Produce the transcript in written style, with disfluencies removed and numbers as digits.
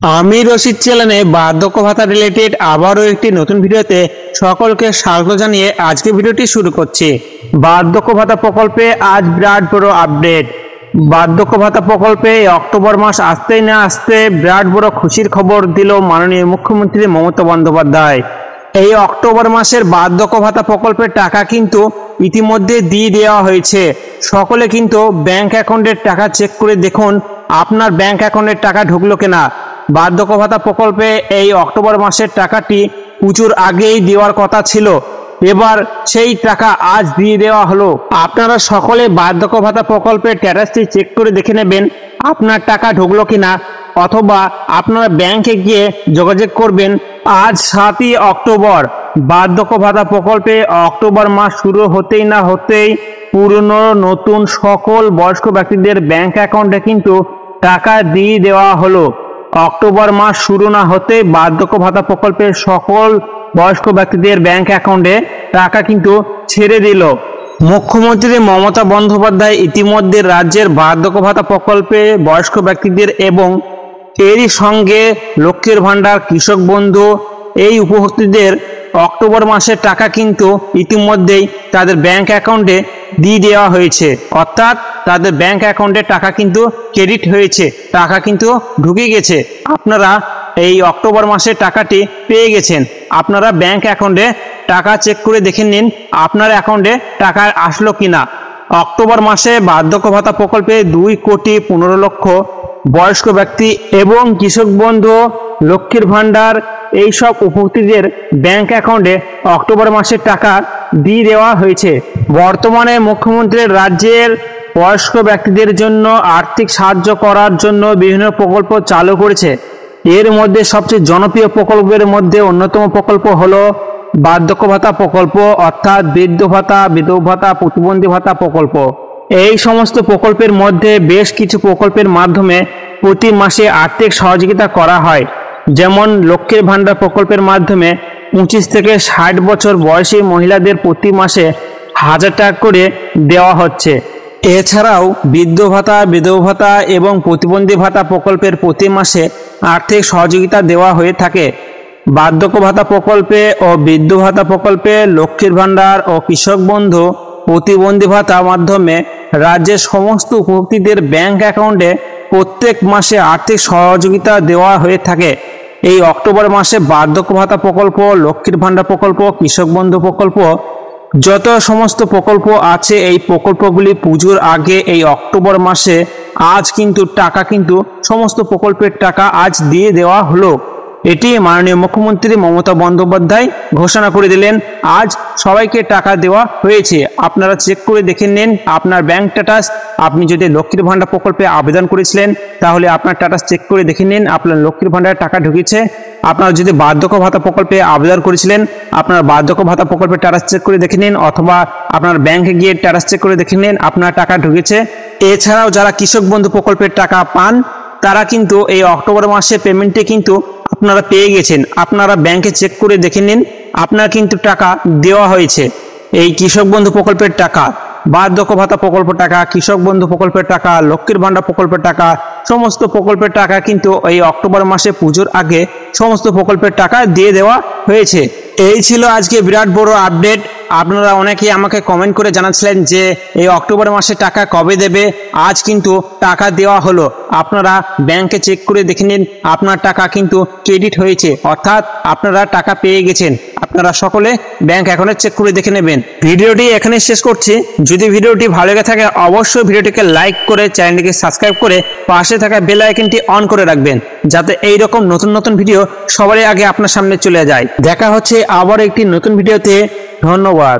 আমি রশিদ চ্যানেলে বার্ধক্য ভাতা রিলেটেড আবারও একটি নতুন ভিডিওতে সকলকে স্বাগত জানিয়ে আজকে ভিডিওটি শুরু করছি। বার্ধক্য ভাতা প্রকল্পে আজ বিরাট বড় আপডেট। বার্ধক্য ভাতা প্রকল্পে অক্টোবর মাস আসতেই না আসতে বিরাট বড় খুশির খবর দিল মাননীয় মুখ্যমন্ত্রী মমতা বন্দ্যোপাধ্যায়। এই অক্টোবর মাসের বার্ধক্য ভাতা প্রকল্পের টাকা কিন্তু ইতিমধ্যে দিয়ে দেওয়া হয়েছে। সকলে কিন্তু ব্যাংক অ্যাকাউন্টের টাকা চেক করে দেখুন আপনার ব্যাংক অ্যাকাউন্টের টাকা ঢুকলো কিনা। বার্ধক্য ভাতা প্রকল্পে এই অক্টোবর মাসের টাকাটি পুজোর আগেই দেওয়ার কথা ছিল, এবার সেই টাকা আজ দিয়ে দেওয়া হলো। আপনারা সকলে বার্ধক্য ভাতা প্রকল্পের স্ট্যাটাসটি চেক করে দেখে নেবেন আপনার টাকা ঢুকলো কিনা, অথবা আপনারা ব্যাংকে গিয়ে যোগাযোগ করবেন। আজ 7ই অক্টোবর। বার্ধক্য ভাতা প্রকল্পে অক্টোবর মাস শুরু হতেই না হতেই পুরনো নতুন সকল বয়স্ক ব্যক্তিদের ব্যাংক অ্যাকাউন্টে কিন্তু টাকা দিয়ে দেওয়া হলো। অক্টোবর মাস শুরু না হতে বার্ধক্য ভাতা প্রকল্পের সকল বয়স্ক ব্যক্তিদের ব্যাংক অ্যাকাউন্টে টাকা কিন্তু ছেড়ে দিল। মুখ্যমন্ত্রী মমতা বন্দ্যোপাধ্যায় ইতিমধ্যে রাজ্যের বার্ধক্য ভাতা প্রকল্পে বয়স্ক ব্যক্তিদের এবং এরই সঙ্গে লক্ষ্মীর ভাণ্ডার, কৃষক বন্ধু এই উপভোক্তাদের অক্টোবর মাসের টাকা কিন্তু ইতিমধ্যেই তাদের ব্যাংক অ্যাকাউন্টে দিয়ে দেওয়া হয়েছে, অর্থাৎ তাদের ব্যাংক অ্যাকাউন্টে টাকা কিন্তু ক্রেডিট হয়েছে, টাকা কিন্তু ঢুকে গেছে। আপনারা এই অক্টোবর মাসের টাকাটি পেয়ে গেছেন। আপনারা ব্যাংক অ্যাকাউন্টে টাকা চেক করে দেখে নিন আপনার অ্যাকাউন্টে টাকা আসলো কিনা। অক্টোবর মাসে বার্ধক্য ভাতা প্রকল্পে 2,15,00,000 বয়স্ক ব্যক্তি এবং কৃষক বন্ধু, লক্ষ্মীর ভাণ্ডার এইসব উপভোক্তাদের ব্যাংক অ্যাকাউন্টে অক্টোবর মাসের টাকা দিয়ে দেওয়া হয়েছে। বর্তমানে মুখ্যমন্ত্রী রাজ্যের বয়স্ক ব্যক্তিদের জন্য আর্থিক সাহায্য করার জন্য বিভিন্ন প্রকল্প চালু করেছে। এর মধ্যে সবচেয়ে জনপ্রিয় প্রকল্পের মধ্যে অন্যতম প্রকল্প হলো বার্ধক্য ভাতা প্রকল্প, অর্থাৎ বৃদ্ধ ভাতা, বিধবা ভাতা, প্রতিবন্ধী ভাতা প্রকল্প। এই সমস্ত প্রকল্পের মধ্যে বেশ কিছু প্রকল্পের মাধ্যমে প্রতি মাসে আর্থিক সহযোগিতা করা হয়। যেমন লক্ষ্মীর ভাণ্ডার প্রকল্পের মাধ্যমে 25 থেকে 60 বছর বয়সী মহিলাদের প্রতি মাসে 1000 টাকা করে দেওয়া হচ্ছে। এছাড়াও বৃদ্ধ ভাতা, বিধবা ভাতা এবং প্রতিবন্ধী ভাতা প্রকল্পের প্রতি মাসে আর্থিক সহযোগিতা দেওয়া হয়ে থাকে। বার্ধক্য ভাতা প্রকল্পে ও বৃদ্ধ ভাতা প্রকল্পে লক্ষ্মীর ভাণ্ডার ও কৃষক বন্ধু, প্রতিবন্ধী ভাতার মাধ্যমে রাজ্যের সমস্ত উপভোক্তাদের ব্যাংক অ্যাকাউন্টে প্রত্যেক মাসে আর্থিক সহযোগিতা দেওয়া হয়ে থাকে। এই অক্টোবর মাসে বার্ধক্য ভাতা প্রকল্প, লক্ষ্মীর ভাণ্ডার প্রকল্প, কৃষক বন্ধু প্রকল্প, যত সমস্ত প্রকল্প আছে এই প্রকল্পগুলি পুজোর আগে এই অক্টোবর মাসে আজ কিন্তু টাকা কিন্তু সমস্ত প্রকল্পের টাকা আজ দিয়ে দেওয়া হলো। এটি মাননীয় মুখ্যমন্ত্রী মমতা বন্দ্যোপাধ্যায় ঘোষণা করে দিলেন। আজ সবাইকে টাকা দেওয়া হয়েছে। আপনারা চেক করে দেখে নিন আপনার ব্যাংক স্ট্যাটাস। আপনি যদি লক্ষ্মীর ভাণ্ডার প্রকল্পে আবেদন করেছিলেন তাহলে আপনার স্ট্যাটাস চেক করে দেখে নিন আপনার লক্ষ্মীর ভাণ্ডারে টাকা ঢুকেছে। আপনারা যদি বার্ধক্য ভাতা প্রকল্পে আবেদন করেছিলেন আপনার বার্ধক্য ভাতা প্রকল্পের স্ট্যাটাস চেক করে দেখে নিন, অথবা আপনার ব্যাংকে গিয়ে স্ট্যাটাস চেক করে দেখে নিন আপনার টাকা ঢুকেছে। এছাড়াও যারা কৃষক বন্ধু প্রকল্পের টাকা পান তারা কিন্তু এই অক্টোবর মাসে পেমেন্টে কিন্তু আপনারা পেয়ে গেছেন। আপনারা ব্যাংকে চেক করে দেখে নিন আপনার কিন্তু টাকা দেওয়া হয়েছে। এই কৃষক বন্ধু প্রকল্পের টাকা, বার্ধক্য ভাতা প্রকল্প টাকা, কৃষক বন্ধু প্রকল্পের টাকা, লক্ষ্মীর ভাণ্ডার প্রকল্পের টাকা, সমস্ত প্রকল্পের টাকা কিন্তু এই অক্টোবর মাসে পুজোর আগে সমস্ত প্রকল্পের টাকা দিয়ে দেওয়া হয়েছে। এই ছিল আজকে বিরাট বড় আপডেট। আপনারা অনেকেই আমাকে কমেন্ট করে জানাচ্ছিলেন যে এই অক্টোবর মাসে টাকা কবে দেবে। আজ কিন্তু টাকা দেওয়া হলো। আপনারা ব্যাংকে চেক করে দেখে নিন আপনার টাকা কিন্তু ক্রেডিট হয়েছে, অর্থাৎ আপনারা টাকা পেয়ে গেছেন। আপনারা সকলে ব্যাংক অ্যাকাউন্টে চেক করে দেখে নেবেন। ভিডিওটি এখানে শেষ করছি। যদি ভিডিওটি ভালো লেগে থাকে অবশ্যই ভিডিওটিকে লাইক করে চ্যানেলটিকে সাবস্ক্রাইব করে পাশে থাকা বেল আইকনটি অন করে রাখবেন, যাতে এই রকম নতুন নতুন ভিডিও সবার আগে আপনার সামনে চলে যায়। দেখা হচ্ছে আবার একটি নতুন ভিডিওতে। ধন্যবাদ।